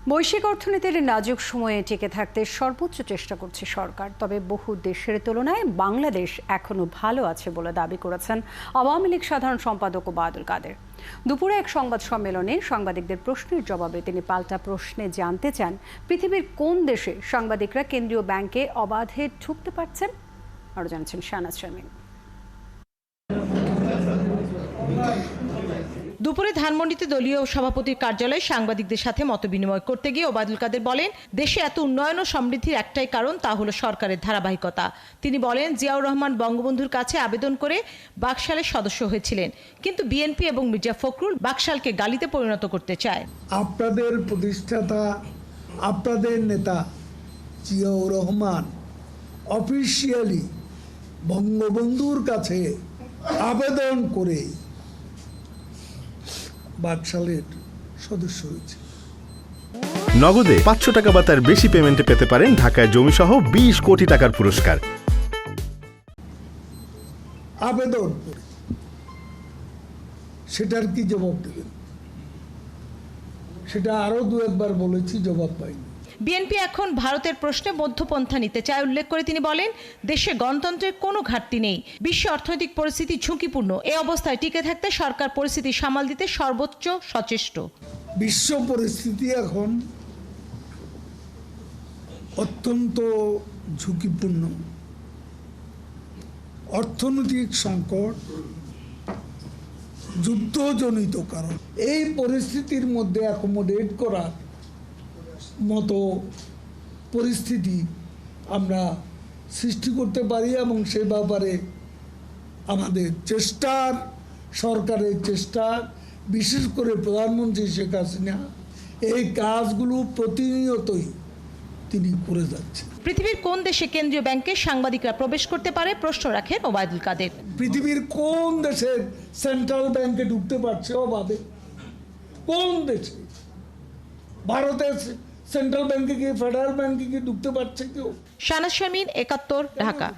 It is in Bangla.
বৈশ্বিক অর্থনীতির নাজুক সময়ে টিকে থাকতে সর্বোচ্চ চেষ্টা করছে সরকার। তবে বহু দেশের তুলনায় বাংলাদেশ এখনো ভালো আছে বলে দাবি করেছেন আওয়ামী লীগ সাধারণ সম্পাদক ওবায়দুল কাদের। দুপুরে এক সংবাদ সম্মেলনে সাংবাদিকদের প্রশ্নের জবাবে তিনি পাল্টা প্রশ্নে জানতে চান, পৃথিবীর কোন দেশে সাংবাদিকরা কেন্দ্রীয় ব্যাংকে অবাধে ঢুকতে পারছেন। আরও জানাচ্ছেন শাহনাজ শারমিন। দুপুরে ধানমন্ডিতে দলীয় সভাপতির কার্যালয়ে সাংবাদিকদের সাথে মতবিনিময় করতে গিয়ে ওবায়দুল কাদের বলেন, দেশে এত উন্নয়ন ও সমৃদ্ধির একটাই কারণ, তা হলো সরকারের ধারাবাহিকতা। তিনি বলেন, জিয়াউর রহমান বঙ্গবন্ধুর কাছে আবেদন করে বাকশালের সদস্য হয়েছিলেন, কিন্তু বিএনপি এবং মির্জা ফখরুল বাকশালকে গালিতে পরিণত করতে চায়। আপনাদের প্রতিষ্ঠাতা, আপনাদের নেতা জিয়াউর রহমান অফিসিয়ালি বঙ্গবন্ধুর কাছে আবেদন করে বাকশালের সদস্য হয়েছে। নগদে 500 টাকা বা তার বেশি পেমেন্টে পেতে পারেন ঢাকায় জমিসহ 20 কোটি টাকার পুরস্কার। আবেদন করে সেটার কি জবাব দেবেন? সেটা আরো দু একবার বলেছি, জবাব পাইনি। বিএনপি এখন ভারতের প্রশ্নে মধ্যপন্থা নিতে চায় উল্লেখ করে তিনি বলেন, দেশে গণতন্ত্রের কোনো ঘাটতি নেই, বিশ্ব অর্থনৈতিক পরিস্থিতি ঝুঁকিপূর্ণ। এই অবস্থায় টিকে থাকতে সরকার পরিস্থিতি সামাল দিতে সর্বোচ্চ সচেষ্ট। বিশ্ব পরিস্থিতি এখন অত্যন্ত ঝুঁকিপূর্ণ। অর্থনৈতিক সংকট, যুদ্ধজনিত কারণ, এই পরিস্থিতির মধ্যে অ্যাকোমোডেট করার মতো পরিস্থিতি আমরা সৃষ্টি করতে পারি এবং সে ব্যাপারে আমাদের চেষ্টার, সরকারের চেষ্টা, বিশেষ করে প্রধানমন্ত্রী শেখ হাসিনা এই কাজগুলো প্রতিনিয়তই তিনি করে যাচ্ছেন। পৃথিবীর কোন দেশে কেন্দ্রীয় ব্যাংকে সাংবাদিকরা প্রবেশ করতে পারে প্রশ্ন রাখেন ওবায়দুল কাদের। পৃথিবীর কোন দেশের সেন্ট্রাল ব্যাংকে ঢুকতে পারছে অবাধে? কোন দেশে? ভারতের সেন্ট্রাল ব্যাংকে কি, ফেডারেল ব্যাংকে কি ঢুকতে পারছে কেউ? শাহনাজ শারমিন, ৭১, ঢাকা।